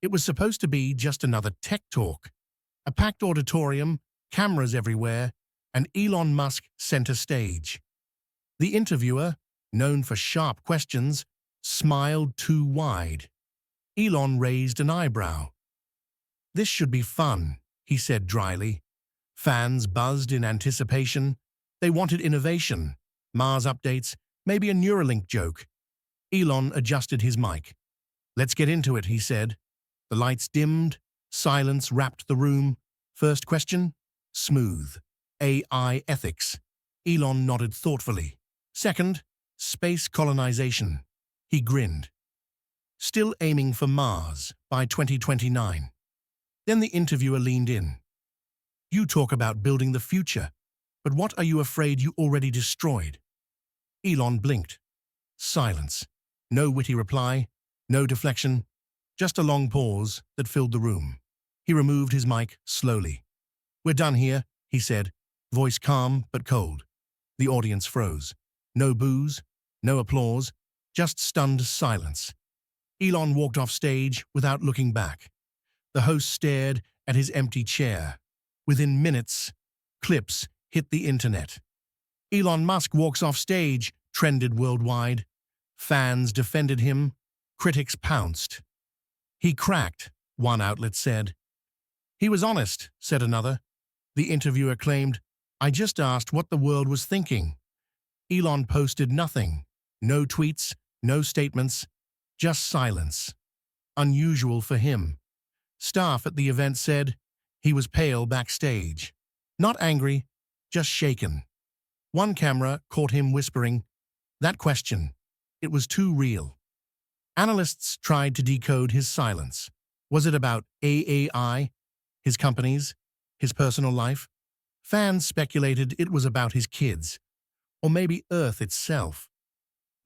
It was supposed to be just another tech talk, a packed auditorium, cameras everywhere, and Elon Musk center stage. The interviewer, known for sharp questions, smiled too wide. Elon raised an eyebrow. "This should be fun," he said dryly. Fans buzzed in anticipation. They wanted innovation, Mars updates, maybe a Neuralink joke. Elon adjusted his mic. "Let's get into it," he said. The lights dimmed, silence wrapped the room. First question? Smooth. AI ethics. Elon nodded thoughtfully. Second, space colonization. He grinned. Still aiming for Mars by 2029. Then the interviewer leaned in. "You talk about building the future, but what are you afraid you already destroyed?" Elon blinked. Silence. No witty reply, no deflection, just a long pause that filled the room. He removed his mic slowly. "We're done here," he said, voice calm but cold. The audience froze. No boos, no applause, just stunned silence. Elon walked off stage without looking back. The host stared at his empty chair. Within minutes, clips hit the internet. "Elon Musk walks off stage," trended worldwide. Fans defended him. Critics pounced. "He cracked," one outlet said. "He was honest," said another. The interviewer claimed, "I just asked what the world was thinking." Elon posted nothing. No tweets, no statements, just silence. Unusual for him. Staff at the event said he was pale backstage. Not angry, just shaken. One camera caught him whispering, "That question, it was too real." Analysts tried to decode his silence. Was it about AI, his companies, his personal life? Fans speculated it was about his kids, or maybe Earth itself.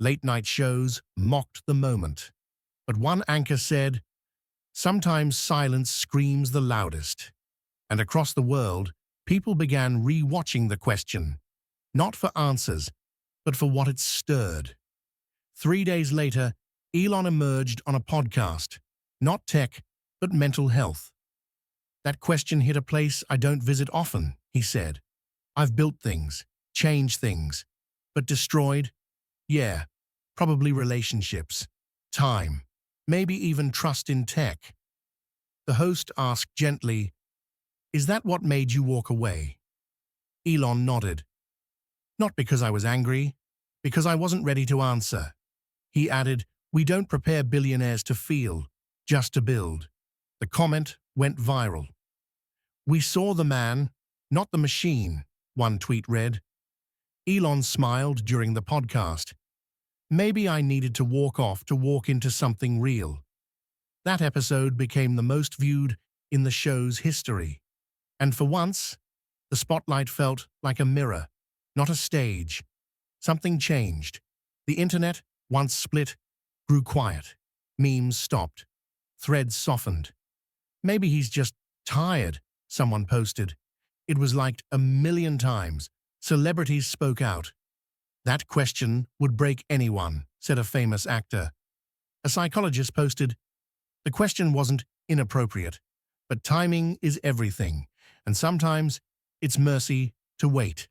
Late-night shows mocked the moment. But one anchor said, "Sometimes silence screams the loudest." And across the world, people began re-watching the question, not for answers, but for what it stirred. 3 days later, Elon emerged on a podcast, not tech, but mental health. "That question hit a place I don't visit often," he said. "I've built things, changed things, but destroyed? Yeah, probably relationships, time, maybe even trust in tech." The host asked gently, "Is that what made you walk away?" Elon nodded. "Not because I was angry, because I wasn't ready to answer." He added, "We don't prepare billionaires to feel, just to build." The comment went viral. "We saw the man, not the machine," one tweet read. Elon smiled during the podcast. "Maybe I needed to walk off to walk into something real." That episode became the most viewed in the show's history. And for once, the spotlight felt like a mirror, not a stage. Something changed. The internet, once split, grew quiet. Memes stopped. Threads softened. "Maybe he's just tired," someone posted. It was liked 1,000,000 times. Celebrities spoke out. "That question would break anyone," said a famous actor. A psychologist posted, "The question wasn't inappropriate, but timing is everything, and sometimes it's mercy to wait."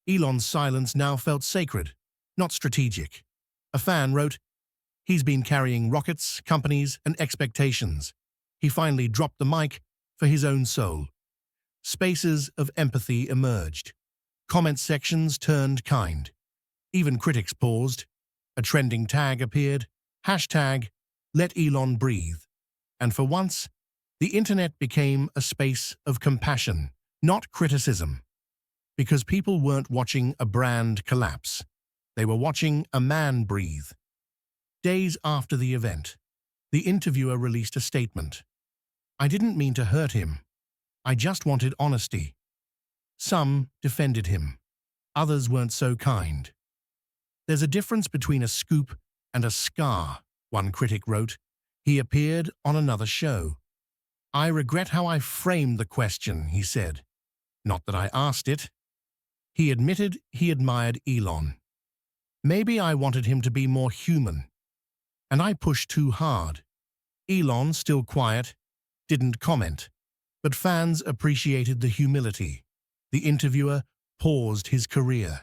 Elon's silence now felt sacred, not strategic. A fan wrote, "He's been carrying rockets, companies, and expectations. He finally dropped the mic for his own soul." Spaces of empathy emerged. Comment sections turned kind. Even critics paused. A trending tag appeared, hashtag, "Let Elon breathe." And for once, the internet became a space of compassion, not criticism. Because people weren't watching a brand collapse. They were watching a man breathe. Days after the event, the interviewer released a statement. "I didn't mean to hurt him. I just wanted honesty." Some defended him. Others weren't so kind. "There's a difference between a scoop and a scar," one critic wrote. He appeared on another show. "I regret how I framed the question," he said. "Not that I asked it." He admitted he admired Elon. "Maybe I wanted him to be more human. And I pushed too hard." Elon, still quiet, didn't comment, but fans appreciated the humility. The interviewer paused his career.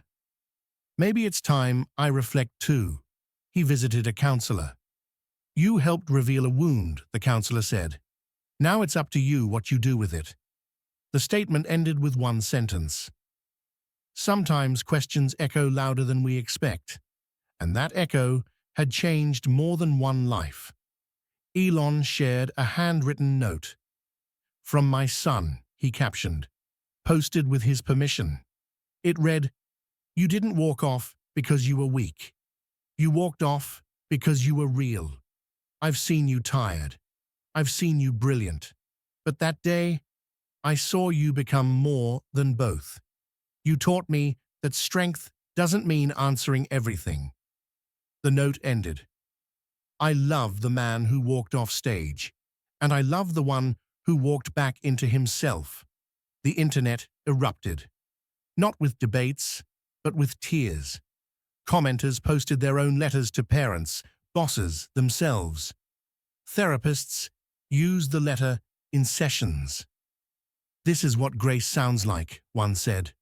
Maybe it's time I reflect too. He visited a counselor. You helped reveal a wound, the counselor said. Now it's up to you what you do with it. The statement ended with one sentence. Sometimes questions echo louder than we expect, and that echo had changed more than one life. Elon shared a handwritten note. From my son, he captioned, posted with his permission. It read, "You didn't walk off because you were weak. You walked off because you were real. I've seen you tired. I've seen you brilliant. But that day, I saw you become more than both. You taught me that strength doesn't mean answering everything." The note ended. I love the man who walked off stage, and I love the one who walked back into himself. The internet erupted. Not with debates, but with tears. Commenters posted their own letters to parents, bosses, themselves. Therapists used the letter in sessions. This is what grace sounds like, one said.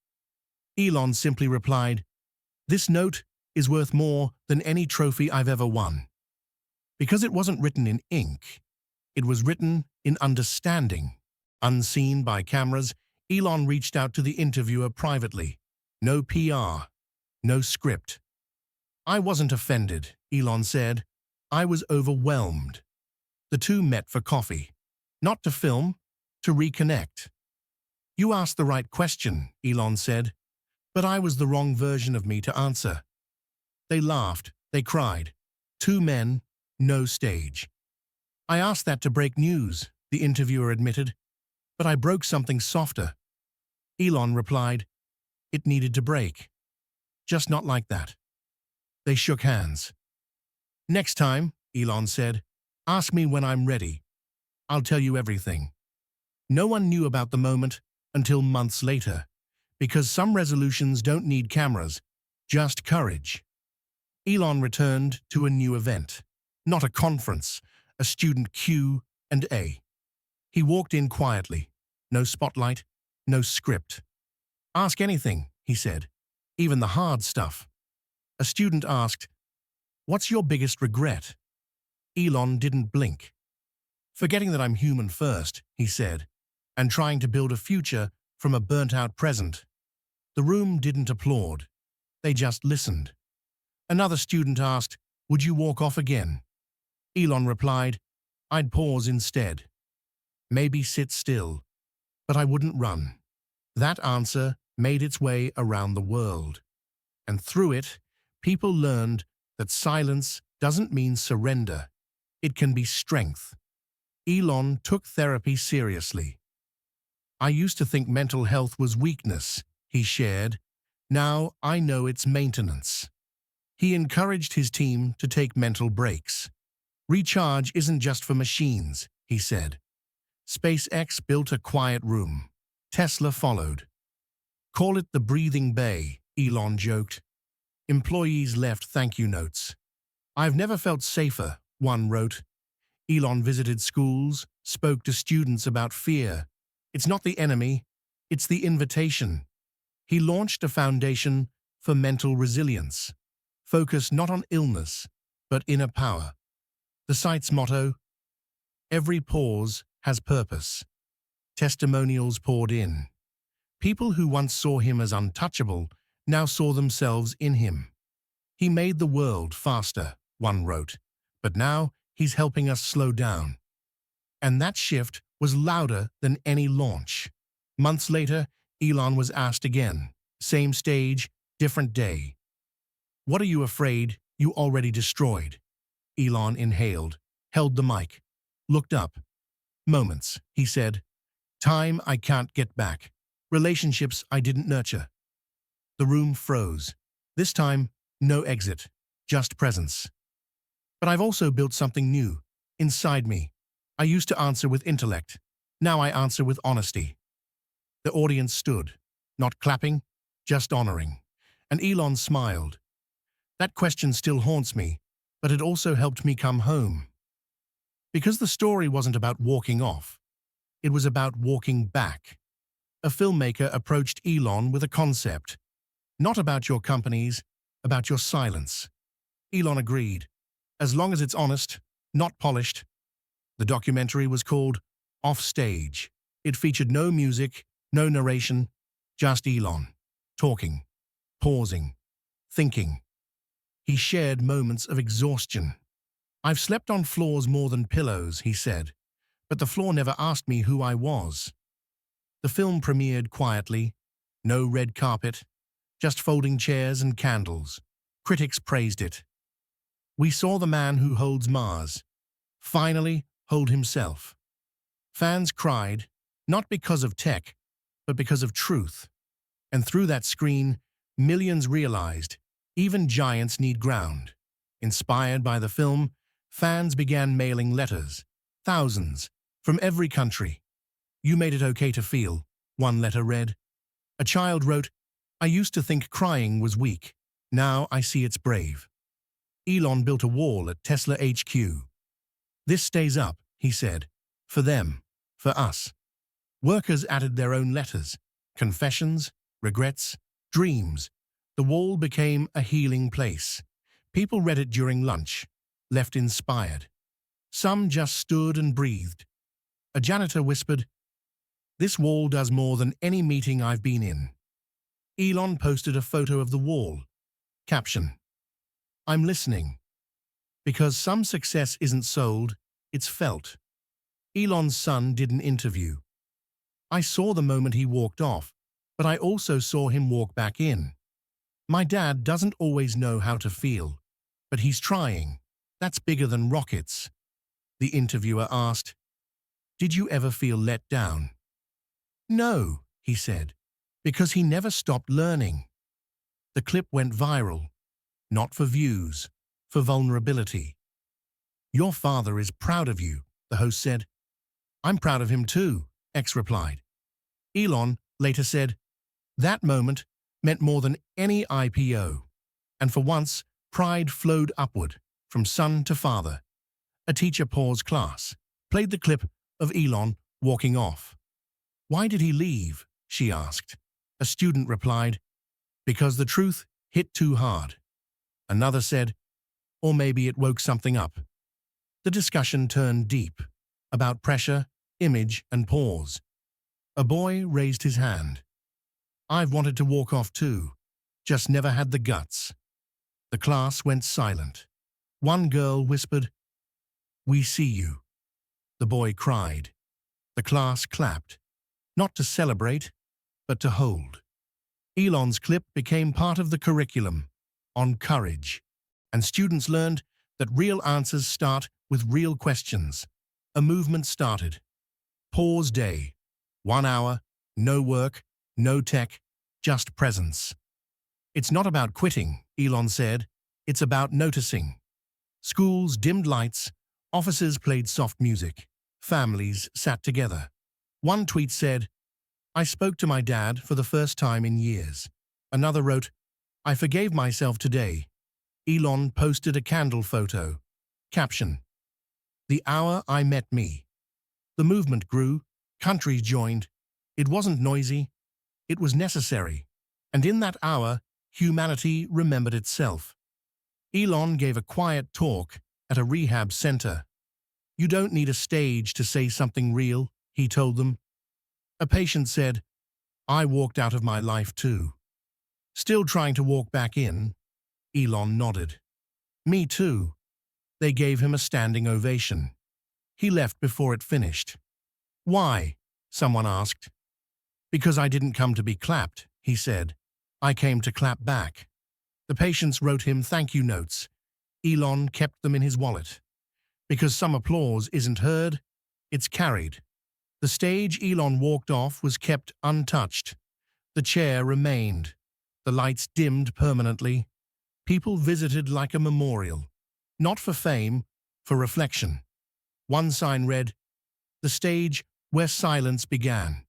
Elon simply replied, this note is worth more than any trophy I've ever won. Because it wasn't written in ink, it was written in understanding. Unseen by cameras, Elon reached out to the interviewer privately. No PR, no script. I wasn't offended, Elon said. I was overwhelmed. The two met for coffee. Not to film, to reconnect. You asked the right question, Elon said, but I was the wrong version of me to answer. They laughed, they cried. Two men, no stage. I asked that to break news, the interviewer admitted, but I broke something softer. Elon replied, it needed to break. Just not like that. They shook hands. Next time, Elon said, ask me when I'm ready. I'll tell you everything. No one knew about the moment until months later, because some resolutions don't need cameras, just courage. Elon returned to a new event, not a conference, a student Q&A. He walked in quietly, no spotlight, no script. Ask anything, he said, even the hard stuff. A student asked, what's your biggest regret? Elon didn't blink. Forgetting that I'm human first, he said, and trying to build a future from a burnt-out present. The room didn't applaud. They just listened. Another student asked, would you walk off again? Elon replied, I'd pause instead. Maybe sit still, but I wouldn't run. That answer made its way around the world. And through it, people learned that silence doesn't mean surrender. It can be strength. Elon took therapy seriously. I used to think mental health was weakness, he shared. Now I know it's maintenance. He encouraged his team to take mental breaks. Recharge isn't just for machines, he said. SpaceX built a quiet room. Tesla followed. Call it the breathing bay, Elon joked. Employees left thank you notes. I've never felt safer, one wrote. Elon visited schools, spoke to students about fear. It's not the enemy, it's the invitation. He launched a foundation for mental resilience, focused not on illness, but inner power. The site's motto, every pause has purpose. Testimonials poured in. People who once saw him as untouchable now saw themselves in him. He made the world faster, one wrote, but now he's helping us slow down. And that shift was louder than any launch. Months later, Elon was asked again, same stage, different day. What are you afraid you already destroyed? Elon inhaled, held the mic, looked up. Moments, he said. Time I can't get back. Relationships I didn't nurture. The room froze. This time, no exit, just presence. But I've also built something new, inside me. I used to answer with intellect. Now I answer with honesty. The audience stood, not clapping, just honoring. And Elon smiled. That question still haunts me, but it also helped me come home. Because the story wasn't about walking off, it was about walking back. A filmmaker approached Elon with a concept, not about your companies, about your silence. Elon agreed, as long as it's honest, not polished. The documentary was called Off Stage. It featured no music, no narration, just Elon, talking, pausing, thinking. He shared moments of exhaustion. "I've slept on floors more than pillows," he said, "but the floor never asked me who I was." The film premiered quietly, no red carpet, just folding chairs and candles. Critics praised it. We saw the man who holds Mars finally hold himself. Fans cried, not because of tech, but because of truth. And through that screen, millions realized even giants need ground. Inspired by the film, fans began mailing letters, thousands, from every country. "You made it okay to feel," one letter read. A child wrote, "I used to think crying was weak. Now I see it's brave." Elon built a wall at Tesla HQ. "This stays up," he said, "for them, for us." Workers added their own letters, confessions, regrets, dreams. The wall became a healing place. People read it during lunch, left inspired. Some just stood and breathed. A janitor whispered, "This wall does more than any meeting I've been in." Elon posted a photo of the wall. Caption: "I'm listening. Because some success isn't sold, it's felt." Elon's son did an interview. "I saw the moment he walked off, but I also saw him walk back in. My dad doesn't always know how to feel, but he's trying. That's bigger than rockets." The interviewer asked, "Did you ever feel let down?" "No," he said, "because he never stopped learning." The clip went viral, not for views, for vulnerability. "Your father is proud of you," the host said. "I'm proud of him too," X replied. Elon later said, "That moment meant more than any IPO. And for once, pride flowed upward, from son to father." A teacher paused class, played the clip of Elon walking off. "Why did he leave?" she asked. A student replied, "Because the truth hit too hard." Another said, "Or maybe it woke something up." The discussion turned deep, about pressure, image, and pause. A boy raised his hand. "I've wanted to walk off too, just never had the guts." The class went silent. One girl whispered, "We see you." The boy cried. The class clapped, not to celebrate, but to hold. Elon's clip became part of the curriculum on courage, and students learned that real answers start with real questions. A movement started. Pause day. 1 hour, no work, no tech, just presence. "It's not about quitting," Elon said. "It's about noticing." Schools dimmed lights, offices played soft music, families sat together. One tweet said, "I spoke to my dad for the first time in years." Another wrote, "I forgave myself today." Elon posted a candle photo. Caption: "The hour I met me." The movement grew, countries joined. It wasn't noisy, it was necessary. And in that hour, humanity remembered itself. Elon gave a quiet talk at a rehab center. "You don't need a stage to say something real," he told them. A patient said, "I walked out of my life too." "Still trying to walk back in?" Elon nodded. "Me too." They gave him a standing ovation. He left before it finished. "Why?" someone asked. "Because I didn't come to be clapped," he said. "I came to clap back." The patients wrote him thank you notes. Elon kept them in his wallet. Because some applause isn't heard, it's carried. The stage Elon walked off was kept untouched. The chair remained. The lights dimmed permanently. People visited like a memorial. Not for fame, for reflection. One sign read, "The stage where silence began."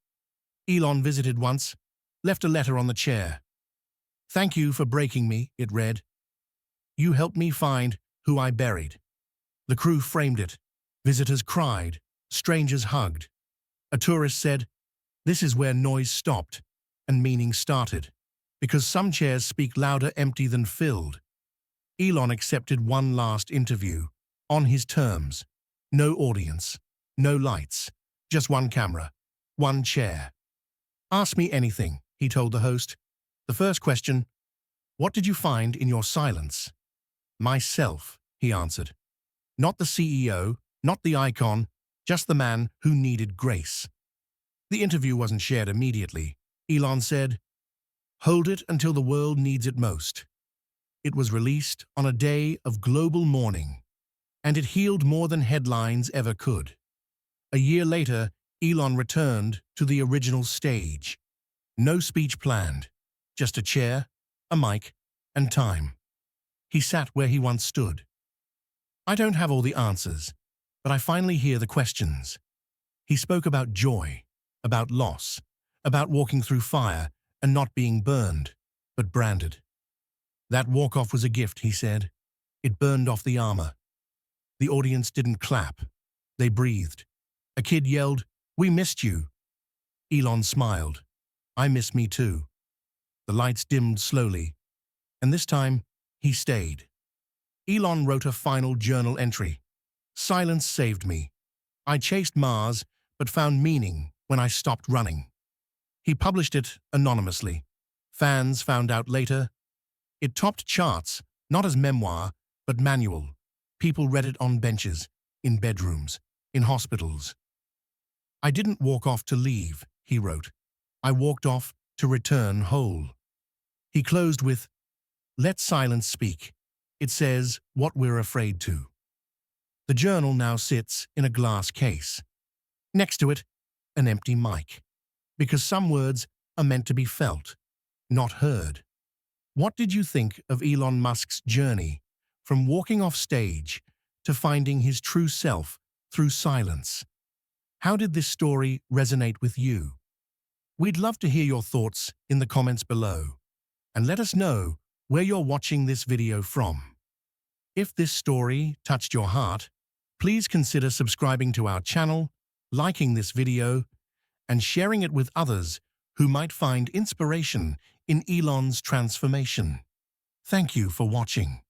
Elon visited once, left a letter on the chair. "Thank you for breaking me," it read. "You helped me find who I buried." The crew framed it. Visitors cried, strangers hugged. A tourist said, "This is where noise stopped and meaning started, because some chairs speak louder empty than filled." Elon accepted one last interview, on his terms. No audience, no lights, just one camera, one chair. "Ask me anything," he told the host. The first question, "What did you find in your silence?" "Myself," he answered. "Not the CEO, not the icon, just the man who needed grace." The interview wasn't shared immediately. Elon said, "Hold it until the world needs it most." It was released on a day of global mourning, and it healed more than headlines ever could. A year later, Elon returned to the original stage. No speech planned, just a chair, a mic, and time. He sat where he once stood. "I don't have all the answers, but I finally hear the questions." He spoke about joy, about loss, about walking through fire and not being burned, but branded. "That walk-off was a gift," he said. "It burned off the armor." The audience didn't clap. They breathed. A kid yelled, "We missed you." Elon smiled. "I miss me too." The lights dimmed slowly, and this time, he stayed. Elon wrote a final journal entry. "Silence saved me. I chased Mars, but found meaning when I stopped running." He published it anonymously. Fans found out later. It topped charts, not as memoir, but manual. People read it on benches, in bedrooms, in hospitals. "I didn't walk off to leave," he wrote. "I walked off to return whole." He closed with, "Let silence speak. It says what we're afraid to." The journal now sits in a glass case. Next to it, an empty mic. Because some words are meant to be felt, not heard. What did you think of Elon Musk's journey, from walking off stage to finding his true self through silence? How did this story resonate with you? We'd love to hear your thoughts in the comments below, and let us know where you're watching this video from. If this story touched your heart, please consider subscribing to our channel, liking this video, and sharing it with others who might find inspiration in Elon's transformation. Thank you for watching.